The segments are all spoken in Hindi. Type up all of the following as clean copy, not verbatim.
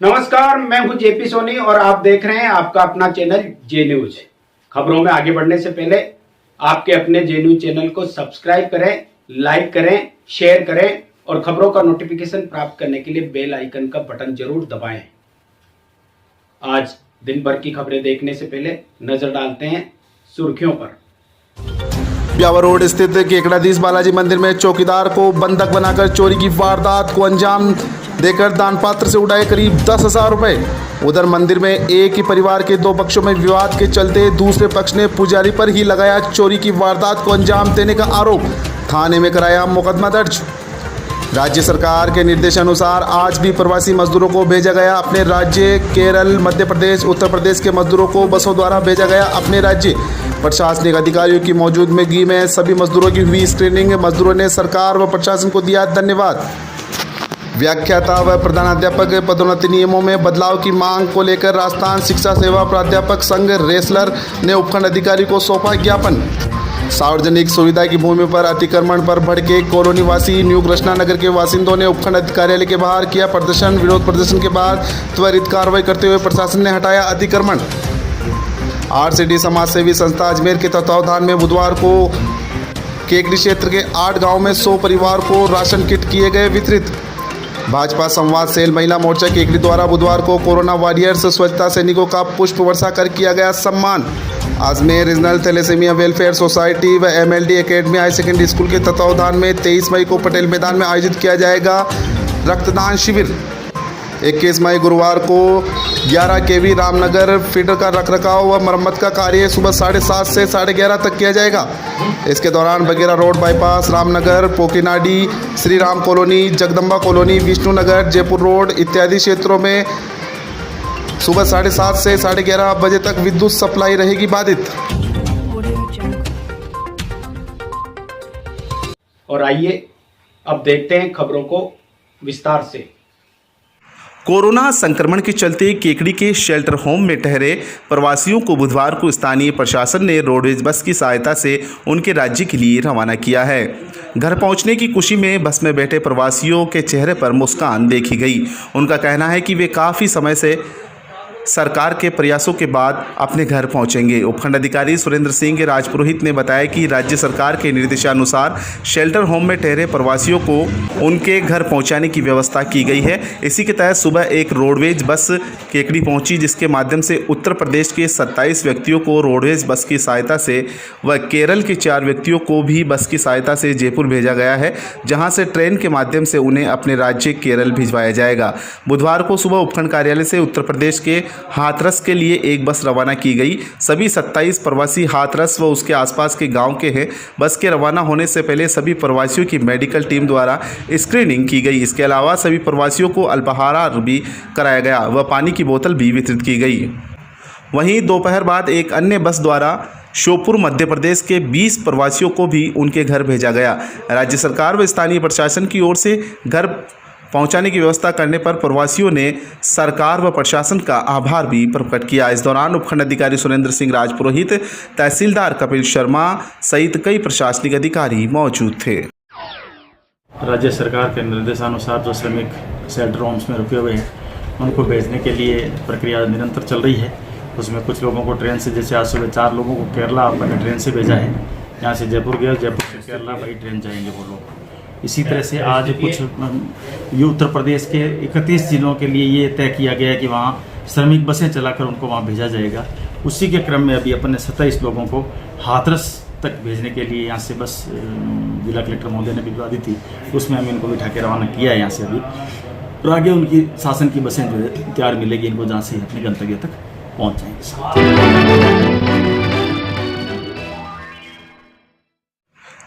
नमस्कार, मैं हूं जेपी सोनी और आप देख रहे हैं आपका अपना चैनल जे न्यूज। खबरों में आगे बढ़ने से पहले आपके अपने जे न्यूज चैनल को सब्सक्राइब करें, लाइक करें, शेयर करें और खबरों का नोटिफिकेशन प्राप्त करने के लिए बेल आइकन का बटन जरूर दबाएं। आज दिन भर की खबरें देखने से पहले नजर डालते हैं सुर्खियों पर। ब्यावर रोड स्थित केकड़ाधीश बालाजी मंदिर में चौकीदार को बंधक बनाकर चोरी की वारदात को अंजाम देकर दान पात्र से उड़ाए करीब 10,000 रुपए। उधर मंदिर में एक ही परिवार के दो पक्षों में विवाद के चलते दूसरे पक्ष ने पुजारी पर ही लगाया चोरी की वारदात को अंजाम देने का आरोप। थाने में कराया मुकदमा दर्ज। राज्य सरकार के निर्देशानुसार आज भी प्रवासी मजदूरों को भेजा गया अपने राज्य। केरल, मध्य प्रदेश, उत्तर प्रदेश के मजदूरों को बसों द्वारा भेजा गया अपने राज्य। प्रशासनिक अधिकारियों की मौजूदगी में सभी मजदूरों की हुई स्क्रीनिंग। मजदूरों ने सरकार व प्रशासन को दिया धन्यवाद। व्याख्याता व प्रधानाध्यापक पदोन्नति नियमों में बदलाव की मांग को लेकर राजस्थान शिक्षा सेवा प्राध्यापक संघ रेसलर ने उपखंड अधिकारी को सौंपा ज्ञापन। सार्वजनिक सुविधा की भूमि पर अतिक्रमण पर भड़के कॉलोनी वासी न्यू कृष्णा नगर के बासिंदों ने उपखंड कार्यालय के बाहर किया प्रदर्शन। विरोध प्रदर्शन के बाद त्वरित कार्रवाई करते हुए प्रशासन ने हटाया अतिक्रमण। आरसीडी समाज सेवी संस्था अजमेर के तत्वावधान में बुधवार को केकड़ी क्षेत्र के 8 गाँव में 100 परिवार को राशन किट किए गए वितरित। भाजपा संवाद सेल महिला मोर्चा केकड़ी द्वारा बुधवार को कोरोना वॉरियर्स स्वच्छता सैनिकों का पुष्प वर्षा कर किया गया सम्मान। Ajmer regional thalassemia welfare society व MLD academy high secondary school के तत्वावधान में 23 मई को पटेल मैदान में आयोजित किया जाएगा रक्तदान शिविर। 21 मई गुरुवार को 11 केवी रामनगर फीडर का रखरखाव व मरम्मत का कार्य सुबह 7:30 से 11:30 तक किया जाएगा। इसके दौरान Bagera road bypass, Ramnagar, Pokinadi, Shri Ram colony, Jagdamba colony, Vishnunagar, Jaipur road इत्यादि क्षेत्रों में सुबह 7:30 से 11:30 बजे तक विद्युत सप्लाई रहेगी बाधित। और आइए अब देखते हैं खबरों को विस्तार से। कोरोना संक्रमण के चलते केकड़ी के शेल्टर होम में ठहरे प्रवासियों को बुधवार को स्थानीय प्रशासन ने रोडवेज बस की सहायता से उनके राज्य के लिए रवाना किया है। घर पहुंचने की खुशी में बस में बैठे प्रवासियों के चेहरे पर मुस्कान देखी गई। उनका कहना है कि वे काफ़ी समय से सरकार के प्रयासों के बाद अपने घर पहुंचेंगे। उपखंड अधिकारी सुरेंद्र सिंह राजपुरोहित ने बताया कि राज्य सरकार के निर्देशानुसार शेल्टर होम में ठहरे प्रवासियों को उनके घर पहुंचाने की व्यवस्था की गई है। इसी के तहत सुबह एक रोडवेज बस केकड़ी पहुंची, जिसके माध्यम से उत्तर प्रदेश के 27 व्यक्तियों को रोडवेज बस की सहायता से व केरल के 4 व्यक्तियों को भी बस की सहायता से जयपुर भेजा गया है, जहाँ से ट्रेन के माध्यम से उन्हें अपने राज्य केरल भिजवाया जाएगा। बुधवार को सुबह उपखंड कार्यालय से उत्तर प्रदेश के हाथरस के लिए एक बस रवाना की गई। सभी 27 प्रवासी हाथरस व उसके आसपास के गांव के हैं। बस के रवाना होने से पहले सभी प्रवासियों की मेडिकल टीम द्वारा स्क्रीनिंग की गई। इसके अलावा सभी प्रवासियों को अल्पाहार भी कराया गया व पानी की बोतल भी वितरित की गई। वहीं दोपहर बाद एक अन्य बस द्वारा श्योपुर मध्य प्रदेश के 20 प्रवासियों को भी उनके घर भेजा गया। राज्य सरकार व स्थानीय प्रशासन की ओर से घर पहुंचाने की व्यवस्था करने पर प्रवासियों ने सरकार व प्रशासन का आभार भी प्रकट किया। इस दौरान उपखंड अधिकारी सुरेंद्र सिंह राजपुरोहित, तहसीलदार कपिल शर्मा सहित कई प्रशासनिक अधिकारी मौजूद थे। राज्य सरकार के निर्देशानुसार जो श्रमिक शेल्टर होम्स में रुके हुए हैं उनको भेजने के लिए प्रक्रिया निरंतर चल रही है। उसमें कुछ लोगों को ट्रेन से, जैसे आज सुबह 4 लोगों को केरला अपने ट्रेन से भेजा है। यहाँ से जयपुर गए, जयपुर से केरला भाई ट्रेन जाएंगे वो लोग। इसी तरह से आज कुछ ये उत्तर प्रदेश के 31 जिलों के लिए ये तय किया गया है कि वहाँ श्रमिक बसें चलाकर उनको वहाँ भेजा जाएगा। उसी के क्रम में अभी अपने 27 लोगों को हाथरस तक भेजने के लिए यहाँ से बस जिला कलेक्टर महोदय ने भिजवा दी थी, उसमें हम इनको बिठा के रवाना किया है यहाँ से अभी। और आगे उनकी शासन की बसें जो है तैयार मिलेगी इनको, जहाँ से अपने गंतव्य तक पहुँच जाएंगे।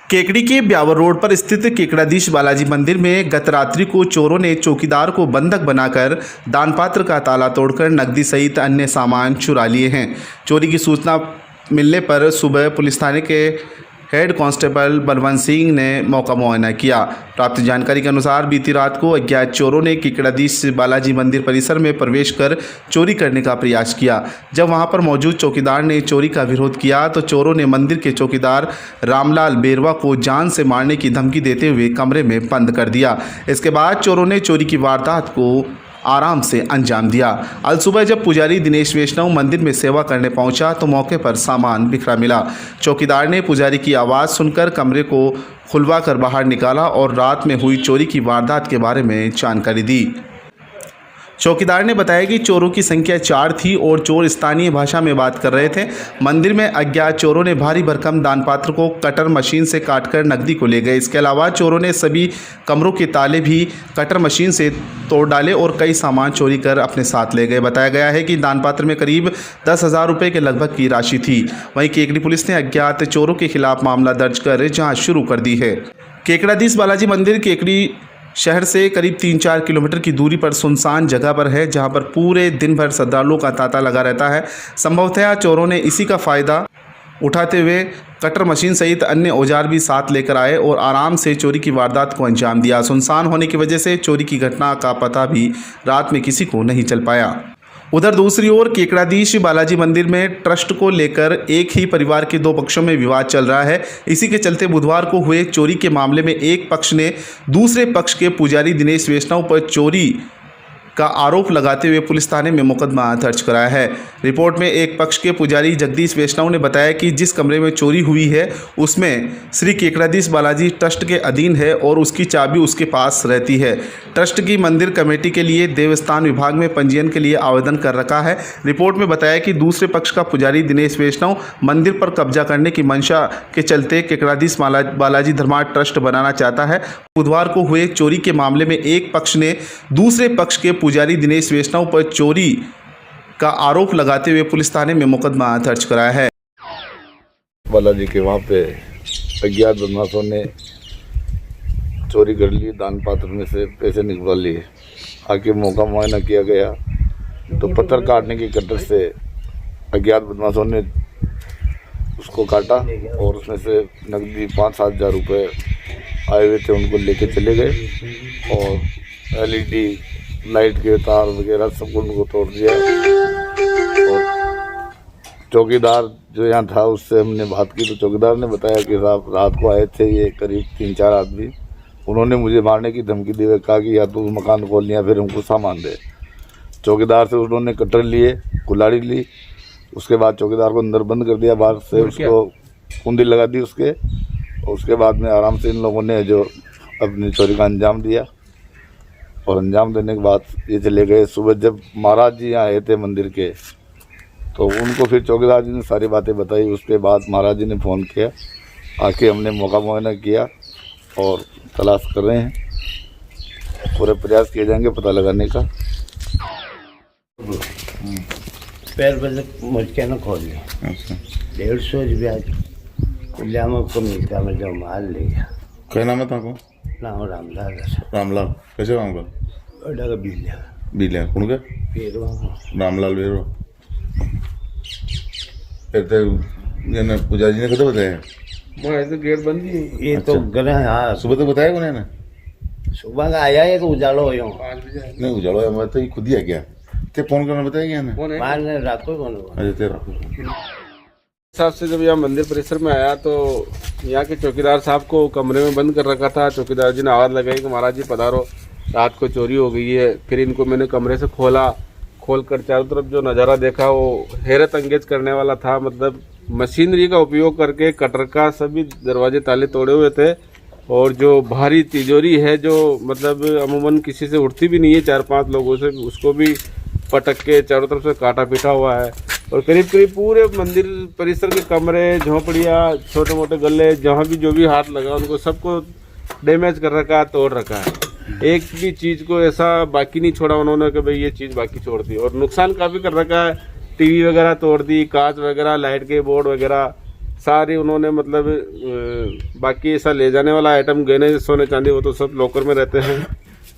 केकड़ी के ब्यावर रोड पर स्थित केकड़ाधीश बालाजी मंदिर में गत रात्रि को चोरों ने चौकीदार को बंधक बनाकर दानपात्र का ताला तोड़कर नकदी सहित अन्य सामान चुरा लिए हैं। चोरी की सूचना मिलने पर सुबह पुलिस थाने के हेड कांस्टेबल बलवंत सिंह ने मौका मुआयना किया। प्राप्त जानकारी के अनुसार बीती रात को अज्ञात चोरों ने केकड़ाधीश बालाजी मंदिर परिसर में प्रवेश कर चोरी करने का प्रयास किया। जब वहां पर मौजूद चौकीदार ने चोरी का विरोध किया तो चोरों ने मंदिर के चौकीदार रामलाल बेरवा को जान से मारने की धमकी देते हुए कमरे में बंद कर दिया। इसके बाद चोरों ने चोरी की वारदात को आराम से अंजाम दिया। अल सुबह जब पुजारी दिनेश वैष्णव मंदिर में सेवा करने पहुंचा तो मौके पर सामान बिखरा मिला। चौकीदार ने पुजारी की आवाज़ सुनकर कमरे को खुलवा कर बाहर निकाला और रात में हुई चोरी की वारदात के बारे में जानकारी दी। चौकीदार ने बताया कि चोरों की संख्या 4 थी और चोर स्थानीय भाषा में बात कर रहे थे। मंदिर में अज्ञात चोरों ने भारी भरकम दान पात्र को कटर मशीन से काटकर नकदी को ले गए। इसके अलावा चोरों ने सभी कमरों के ताले भी कटर मशीन से तोड़ डाले और कई सामान चोरी कर अपने साथ ले गए। बताया गया है कि दान पात्र में करीब 10,000 रुपये के लगभग की राशि थी। वहीं केकड़ी पुलिस ने अज्ञात चोरों के खिलाफ मामला दर्ज कर जाँच शुरू कर दी है। केकड़ाधीश बालाजी मंदिर केकड़ी शहर से करीब 3-4 किलोमीटर की दूरी पर सुनसान जगह पर है, जहां पर पूरे दिन भर श्रद्धालुओं का तांता लगा रहता है। संभवतः चोरों ने इसी का फ़ायदा उठाते हुए कटर मशीन सहित अन्य औजार भी साथ लेकर आए और आराम से चोरी की वारदात को अंजाम दिया। सुनसान होने की वजह से चोरी की घटना का पता भी रात में किसी को नहीं चल पाया। उधर दूसरी ओर केकड़ाधीश बालाजी मंदिर में ट्रस्ट को लेकर एक ही परिवार के 2 पक्षों में विवाद चल रहा है। इसी के चलते बुधवार को हुए चोरी के मामले में एक पक्ष ने दूसरे पक्ष के पुजारी दिनेश वैष्णव पर चोरी का आरोप लगाते हुए पुलिस थाने में मुकदमा दर्ज कराया है। रिपोर्ट में एक पक्ष के पुजारी जगदीश वैष्णव ने बताया कि जिस कमरे में चोरी हुई है उसमें श्री केकड़ाधीश बालाजी ट्रस्ट के अधीन है और उसकी चाबी उसके पास रहती है। ट्रस्ट की मंदिर कमेटी के लिए देवस्थान विभाग में पंजीयन के लिए आवेदन कर रखा है। रिपोर्ट में बताया कि दूसरे पक्ष का पुजारी दिनेश वैष्णव मंदिर पर कब्जा करने की मंशा के चलते केकड़ाधीश बालाजी धर्मार्थ ट्रस्ट बनाना चाहता है। बुधवार को हुए चोरी के मामले में एक पक्ष ने दूसरे पक्ष के पुजारी दिनेश वैष्णव पर चोरी का आरोप लगाते हुए पुलिस थाने में मुकदमा दर्ज कराया है। बालाजी के वहाँ पे अज्ञात बदमाशों ने चोरी कर ली, दान पात्र में से पैसे निकलवा लिए। आके मौका मुआयना किया गया तो पत्थर काटने की कटर से अज्ञात बदमाशों ने उसको काटा और उसमें से नकदी 5-7 हज़ार रुपये आए हुए थे उनको लेके चले गए और LED लाइट के तार वगैरह सब उनको तोड़ दिया। और चौकीदार जो यहाँ था उससे हमने बात की तो चौकीदार ने बताया कि साहब रात को आए थे ये करीब 3-4 आदमी, उन्होंने मुझे मारने की धमकी दी, कहा कि या तो मकान खोल लिया फिर हमको सामान दे। चौकीदार से उन्होंने कटर लिए, कुल्हाड़ी ली, उसके बाद चौकीदार को अंदर बंद कर दिया, बाहर से उसको कुंडी लगा दी उसके, और उसके बाद में आराम से इन लोगों ने जो अपनी चोरी का अंजाम दिया। और अंजाम देने के बाद ये चले गए। सुबह जब महाराज जी यहाँ आए थे मंदिर के तो उनको फिर चौकीदार जी ने सारी बातें बताई। उसके बाद महाराज जी ने फ़ोन किया, आके हमने मौका मुआयना किया और तलाश कर रहे हैं, पूरे प्रयास किए जाएंगे पता लगाने का। पैर बजे मुझके न खोल ली 150 ब्याज कुल्ला में को मिलता में जो माल ले गया। क्या नाम है ताको? नाम रामलाल रामलाल। कैसे काम का? ओडा का बिल्ला बिलिया कौन का? पेरवा रामलाल वेरो। फिर तो ये ना पुजारी जी ने कदम बताया? मैं तो गेट बंद की ये तो गले हाँ सुबह तो बताया कौन है ना? सुबह का आया है तो उजालो हो नहीं उजालो है, मैं तो ये खुद ही आ गया। ते फोन करना बताया क्या ना? मान ने रात को कौन अच्छा तेरा हिसाब से जब यहाँ मंदिर परिसर में आया तो यहाँ के चौकीदार साहब को कमरे में बंद कर रखा था। चौकीदार जी ने आवाज़ लगाई कि महाराज जी पधारो, रात को चोरी हो गई है। फिर इनको मैंने कमरे से खोल कर चारों तरफ जो नज़ारा देखा वो हैरत अंगेज करने वाला था। मतलब मशीनरी का उपयोग करके कटर का सभी दरवाजे ताले तोड़े हुए थे और जो भारी तिजोरी है जो मतलब अमूमन किसी से उठती भी नहीं है 4-5 लोगों से, उसको भी पटक के चारों तरफ से काटा पीटा हुआ है। और करीब पूरे मंदिर परिसर के कमरे, झोंपड़ियाँ, छोटे मोटे गले, जहाँ भी जो भी हाथ लगा उनको सबको डैमेज कर रखा है, तोड़ रखा है। एक भी चीज़ को ऐसा बाकी नहीं छोड़ा उन्होंने कि भाई ये चीज़ बाकी छोड़ दी। और नुकसान काफ़ी कर रखा है, टीवी वगैरह तोड़ दी, कांच वगैरह, लाइट के बोर्ड वगैरह सारी उन्होंने मतलब बाकी ऐसा ले जाने वाला आइटम, गहने, सोने चांदी, वो तो सब लॉकर में रहते हैं।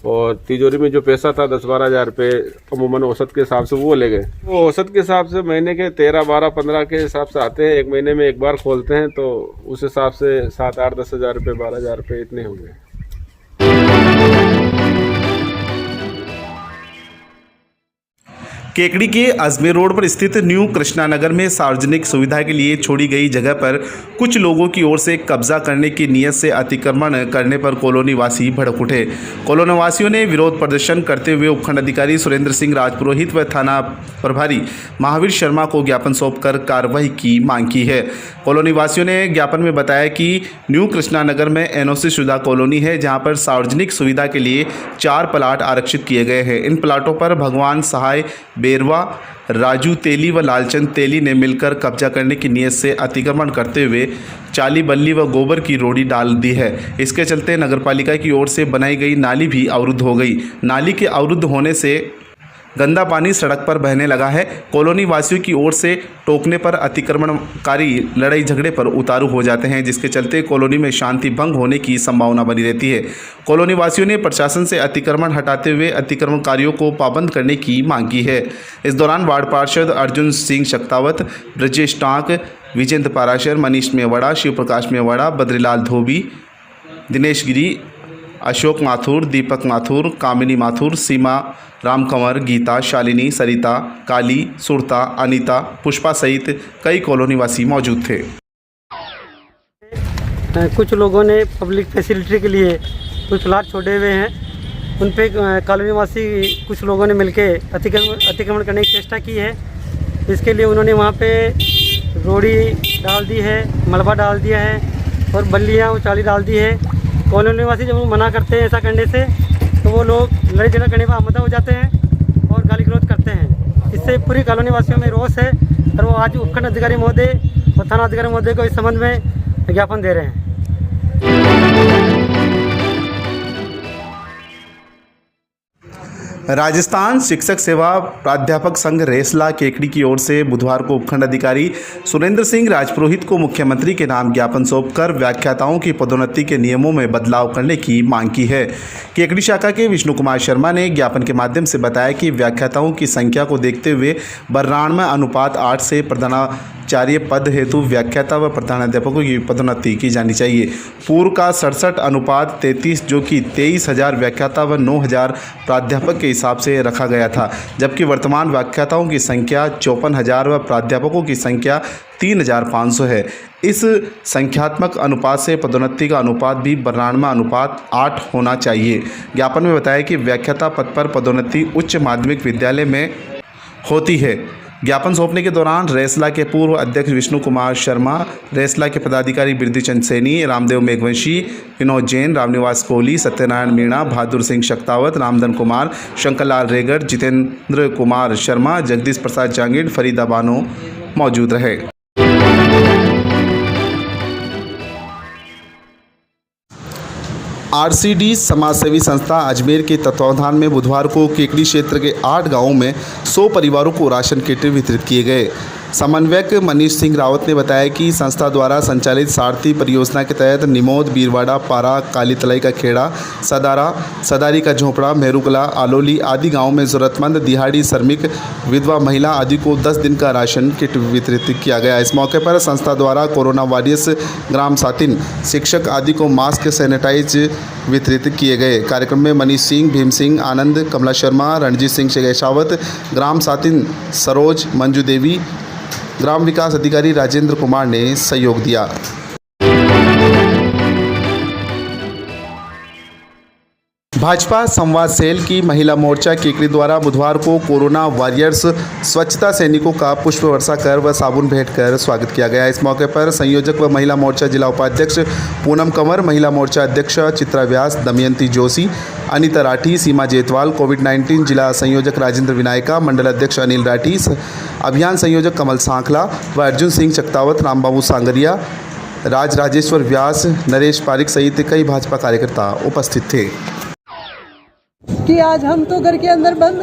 और तिजोरी में जो पैसा था 10-12 हज़ार रुपये अमूमन औसत के हिसाब से वो ले गए। वो औसत के हिसाब से महीने के 13, 12, 15 के हिसाब से आते हैं, एक महीने में एक बार खोलते हैं, तो उस हिसाब से 7, 8, 10 हज़ार रुपये, 12 हज़ार रुपये इतने होंगे। केकड़ी के अजमेर रोड पर स्थित न्यू कृष्णा नगर में सार्वजनिक सुविधा के लिए छोड़ी गई जगह पर कुछ लोगों की ओर से कब्जा करने की नीयत से अतिक्रमण करने पर कॉलोनी वासी भड़क उठे। कॉलोनी वासियों ने विरोध प्रदर्शन करते हुए उपखंड अधिकारी सुरेंद्र सिंह राजपुरोहित व थाना प्रभारी महावीर शर्मा को ज्ञापन सौंपकर कार्रवाई की मांग की है। कॉलोनी वासियों ने ज्ञापन में बताया कि न्यू कृष्णा नगर में एनओसी शुदा कॉलोनी है, जहां पर सार्वजनिक सुविधा के लिए 4 प्लाट आरक्षित किए गए हैं। इन प्लाटों पर भगवान सहाय बेरवा, राजू तेली व लालचंद तेली ने मिलकर कब्जा करने की नीयत से अतिक्रमण करते हुए चाली बल्ली व गोबर की रोड़ी डाल दी है। इसके चलते नगरपालिका की ओर से बनाई गई नाली भी अवरुद्ध हो गई। नाली के अवरुद्ध होने से गंदा पानी सड़क पर बहने लगा है। कॉलोनी वासियों की ओर से टोकने पर अतिक्रमणकारी लड़ाई झगड़े पर उतारू हो जाते हैं, जिसके चलते कॉलोनी में शांति भंग होने की संभावना बनी रहती है। कॉलोनी वासियों ने प्रशासन से अतिक्रमण हटाते हुए अतिक्रमणकारियों को पाबंद करने की मांग की है। इस दौरान वार्ड पार्षद अर्जुन सिंह शक्तावत, ब्रजेश टांक, विजेंद्र पाराशर, मनीष मेवाड़ा, शिव प्रकाश मेवाड़ा, बद्रीलाल धोबी, दिनेश गिरी, अशोक माथुर, दीपक माथुर, कामिनी माथुर, सीमा रामकंवर, गीता, शालिनी, सरिता, काली, सुरता, अनीता, पुष्पा सहित कई कॉलोनी वासी मौजूद थे। कुछ लोगों ने पब्लिक फैसिलिटी के लिए कुछ प्लाट छोड़े हुए हैं, उन पे कॉलोनी वासी कुछ लोगों ने मिलकर अतिक्रमण करने की चेष्टा की है। इसके लिए उन्होंने वहाँ पे रोड़ी डाल दी है, मलबा डाल दिया है और बल्लियाँ चाली डाल दी है। कॉलोनी वासी जब वो मना करते हैं ऐसा करने से, तो वो लोग लड़ाई झगड़ा करने पर आमदा हो जाते हैं और गाली गलौज करते हैं। इससे पूरी कॉलोनी वासियों में रोष है और वो आज उपखंड अधिकारी महोदय और थाना अधिकारी महोदय को इस संबंध में ज्ञापन दे रहे हैं। राजस्थान शिक्षक सेवा प्राध्यापक संघ रेसला केकड़ी की ओर से बुधवार को उपखंड अधिकारी सुरेंद्र सिंह राजपुरोहित को मुख्यमंत्री के नाम ज्ञापन सौंपकर व्याख्याताओं की पदोन्नति के नियमों में बदलाव करने की मांग की है। केकड़ी शाखा के विष्णु कुमार शर्मा ने ज्ञापन के माध्यम से बताया कि व्याख्याताओं की संख्या को देखते हुए 92 अनुपात 8 से प्रधानाचार्य पद हेतु व्याख्याता व प्रधानाध्यापकों की पदोन्नति की जानी चाहिए। पूर्व का 67 अनुपात 33 जो कि 23,000 व्याख्याता व 9,000 प्राध्यापक के हिसाब से रखा गया था, जबकि वर्तमान व्याख्याताओं की संख्या 54,000 व प्राध्यापकों की संख्या 3,500 है। इस संख्यात्मक अनुपात से पदोन्नति का अनुपात भी 92 अनुपात 8 होना चाहिए। ज्ञापन में बताया कि व्याख्याता पद पर पदोन्नति उच्च माध्यमिक विद्यालय में होती है। ज्ञापन सौंपने के दौरान रेसला के पूर्व अध्यक्ष विष्णु कुमार शर्मा, रेसला के पदाधिकारी बिरदीचंद सैनी, रामदेव मेघवंशी, विनोद जैन, रामनिवास कोहली, सत्यनारायण मीणा, बहादुर सिंह शक्तावत, रामधन कुमार, शंकरलाल रेगर, जितेंद्र कुमार शर्मा, जगदीश प्रसाद जांगिड़, फरीदा बानो मौजूद रहे। आरसीडी समाजसेवी संस्था अजमेर के तत्वावधान में बुधवार को केकड़ी क्षेत्र के 8 गांवों में 100 परिवारों को राशन किट वितरित किए गए। समन्वयक मनीष सिंह रावत ने बताया कि संस्था द्वारा संचालित सारथी परियोजना के तहत निमोद, बीरवाड़ा, पारा, काली तलाई का खेड़ा, सदारा, सदारी का झोपड़ा, मेहरूकला, आलोली आदि गाँव में ज़रूरतमंद दिहाड़ी श्रमिक, विधवा महिला आदि को 10 दिन का राशन किट वितरित किया गया। इस मौके पर संस्था द्वारा कोरोना वॉरियर्स, ग्राम साथिन, शिक्षक आदि को मास्क, सैनिटाइज वितरित किए गए। कार्यक्रम में मनीष सिंह, भीम सिंह, आनंद, कमला शर्मा, रणजीत सिंह शेखावत, ग्राम साथिन सरोज, मंजू देवी, ग्राम विकास अधिकारी राजेंद्र कुमार ने सहयोग दिया। भाजपा संवाद सेल की महिला मोर्चा केकड़ी द्वारा बुधवार को कोरोना वॉरियर्स स्वच्छता सैनिकों का पुष्प वर्षा कर व साबुन भेंट कर स्वागत किया गया। इस मौके पर संयोजक व महिला मोर्चा जिला उपाध्यक्ष पूनम कंवर, महिला मोर्चा अध्यक्ष चित्रा व्यास, दमयंती जोशी, अनिता राठी, सीमा जेतवाल, कोविड-19 जिला संयोजक राजेंद्र विनायका, मंडल अध्यक्ष अनिल राठी, अभियान संयोजक कमल सांखला व अर्जुन सिंह चक्तावत, रामबाबू सांगरिया, राजेश्वर व्यास, नरेश पारिक सहित कई भाजपा कार्यकर्ता उपस्थित थे। कि आज हम तो घर के अंदर बंद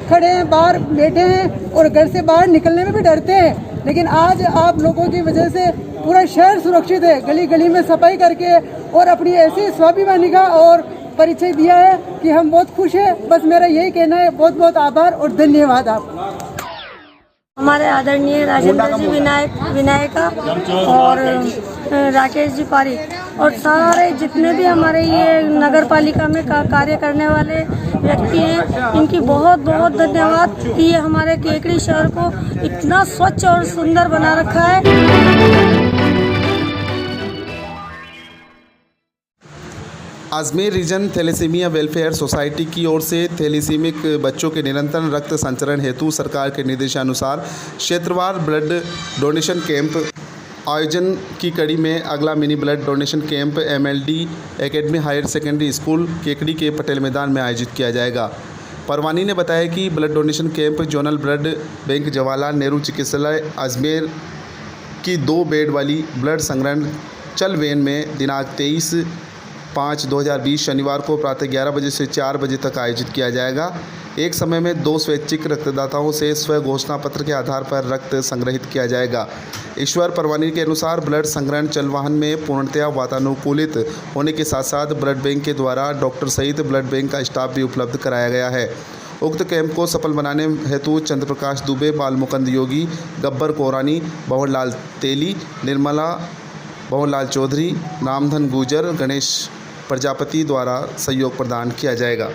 खड़े हैं, बाहर बैठे हैं और घर से बाहर निकलने में भी डरते हैं, लेकिन आज आप लोगों की वजह से पूरा शहर सुरक्षित है। गली गली में सफाई करके और अपनी ऐसी स्वाभिमानी का और परिचय दिया है कि हम बहुत खुश हैं। बस मेरा यही कहना है, बहुत बहुत आभार और धन्यवाद आप। हमारे आदरणीय राजेंद्र जी विनायका और राकेश जी पारिक और सारे जितने भी हमारे ये नगर पालिका में कार्य करने वाले व्यक्ति हैं, इनकी बहुत बहुत धन्यवाद कि ये हमारे केकड़ी शहर को इतना स्वच्छ और सुंदर बना रखा है। Ajmer region thalassemia welfare society की ओर से थैलेसीमिक बच्चों के निरंतर रक्त संचरण हेतु सरकार के निर्देशानुसार क्षेत्रवार ब्लड डोनेशन कैंप आयोजन की कड़ी में अगला mini blood donation camp MLD academy higher secondary school Kekri के पटेल मैदान में आयोजित किया जाएगा। परवानी ने बताया कि blood donation camp zonal blood bank Jawaharlal Nehru चिकित्सालय अजमेर की 2 बेड वाली ब्लड संग्रहण चल वैन में दिनांक 23/5/2020 शनिवार को प्रातः 11 बजे से 4 बजे तक आयोजित किया जाएगा। एक समय में 2 स्वैच्छिक रक्तदाताओं से स्व घोषणा पत्र के आधार पर रक्त संग्रहित किया जाएगा। ईश्वर परवानी के अनुसार ब्लड संग्रहण चल वाहन में पूर्णतया वातानुकूलित होने के साथ साथ ब्लड बैंक के द्वारा डॉक्टर सहित ब्लड बैंक का स्टाफ भी उपलब्ध कराया गया है। उक्त कैंप को सफल बनाने हेतु चंद्र प्रकाश दुबे, बालमुकुंद योगी, गब्बर कोरानी, भंवरलाल तेली, निर्मला भंवरलाल चौधरी, रामधन गुजर, गणेश प्रजापति द्वारा सहयोग प्रदान किया जाएगा।